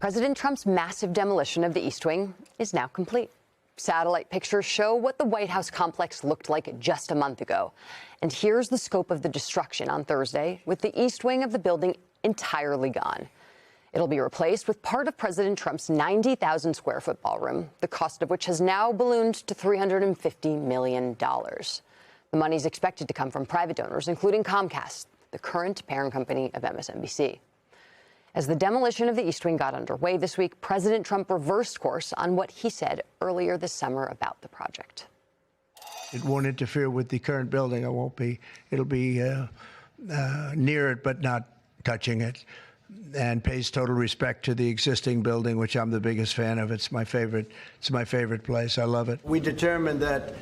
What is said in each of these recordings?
President Trump's massive demolition of the East Wing is now complete. Satellite pictures show what the White House complex looked like just a month ago. And here's the scope of the destruction on Thursday, with the East Wing of the building entirely gone. It'll be replaced with part of President Trump's 90,000 square foot ballroom, the cost of which has now ballooned to $350 million. The money's expected to come from private donors, including Comcast, the current parent company of MSNBC. As the demolition of the East Wing got underway this week, President Trump reversed course on what he said earlier this summer about the project. It won't interfere with the current building. It'll be near it, but not touching it, and pays total respect to the existing building, which I'm the biggest fan of. It's my favorite place. I love it. We determined that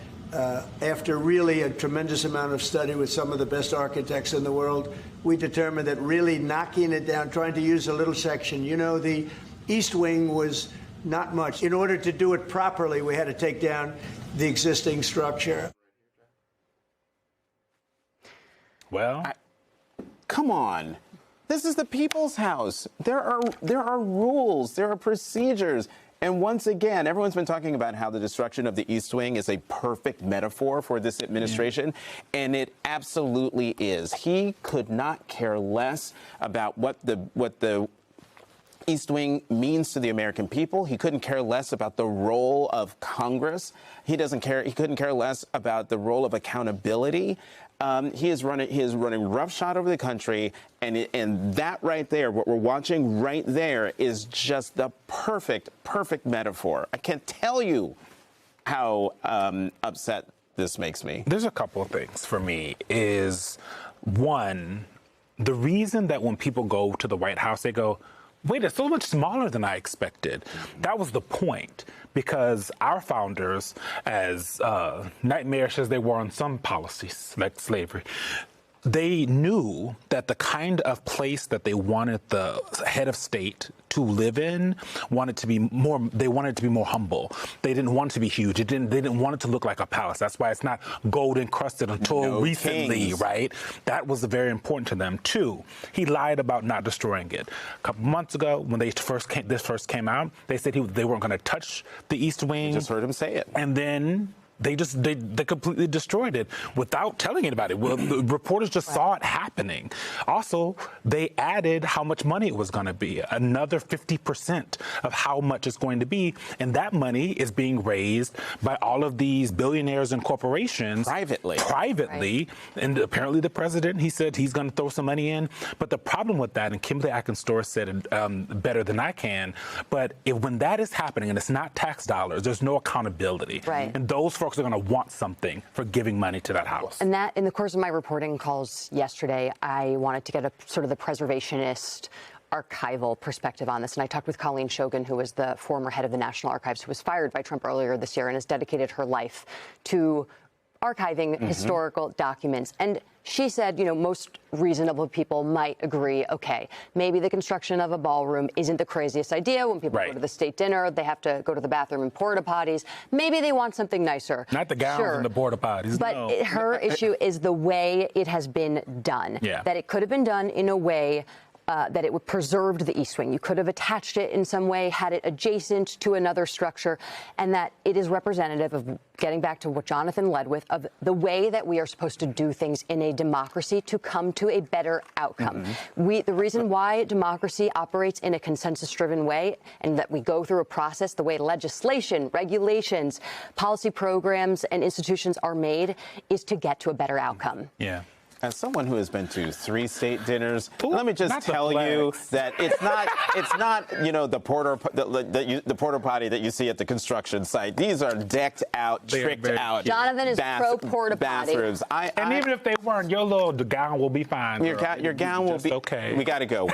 after really a tremendous amount of study with some of the best architects in the world, we determined that really knocking it down, trying to use a little section. You know, the East Wing was not much. In order to do it properly, we had to take down the existing structure. Well, come on. This is the people's house. There are rules, there are procedures. And once again, everyone's been talking about how the destruction of the East Wing is a perfect metaphor for this administration, and it absolutely is. He could not care less about what the East Wing means to the American people. He couldn't care less about the role of Congress. He couldn't care less about the role of accountability. He is running roughshod over the country, and that right there, what we're watching right there, is just the perfect metaphor. I can't tell you how upset this makes me. There's a couple of things for me. Is one, the reason that when people go to the White House, they go, wait, it's so much smaller than I expected. That was the point, because our founders, as nightmarish as they were on some policies, like slavery, they knew that the kind of place that they wanted the head of state to live in wanted to be more. They wanted it to be more humble. They didn't want it to be huge. They didn't want it to look like a palace. That's why it's not gold encrusted until recently, kings. right? That was very important to them. Two, he lied about not destroying it. A couple months ago, when this first came out, they said they weren't going to touch the East Wing. You just heard him say it, and then they completely destroyed it without telling anybody. Well, the reporters just saw it happening. Also, they added how much money it was going to be, another 50% of how much it's going to be. And that money is being raised by all of these billionaires and corporations. Privately. Right. And apparently the president, he said he's going to throw some money in. But the problem with that, and Kimberly Atkins-Storrs said it better than I can, but when that is happening and it's not tax dollars, there's no accountability. Right. And those folks are going to want something for giving money to that house. And that, in the course of my reporting calls yesterday, I wanted to get a sort of the preservationist archival perspective on this. And I talked with Colleen Shogan, who was the former head of the National Archives, who was fired by Trump earlier this year and has dedicated her life to archiving historical documents. And she said, you know, most reasonable people might agree, okay, maybe the construction of a ballroom isn't the craziest idea. When people go to the state dinner, they have to go to the bathroom in porta potties. Maybe they want something nicer. Not the gowns and the porta potties. But her issue is the way it has been done. Yeah. That it could have been done in a way that it would preserved the East Wing. You could have attached it in some way, had it adjacent to another structure, and that it is representative of, getting back to what Jonathan led with, of the way that we are supposed to do things in a democracy to come to a better outcome. The reason why democracy operates in a consensus-driven way, and that we go through a process, the way legislation, regulations, policy programs, and institutions are made, is to get to a better outcome. Yeah. As someone who has been to 3 state dinners, let me just tell you that it's not you know, the porta potty that you see at the construction site. These are decked out, tricked out. Jonathan is pro porta potty. Bathrooms. And even if they weren't, your little gown will be fine. Your gown will be okay. We got to go.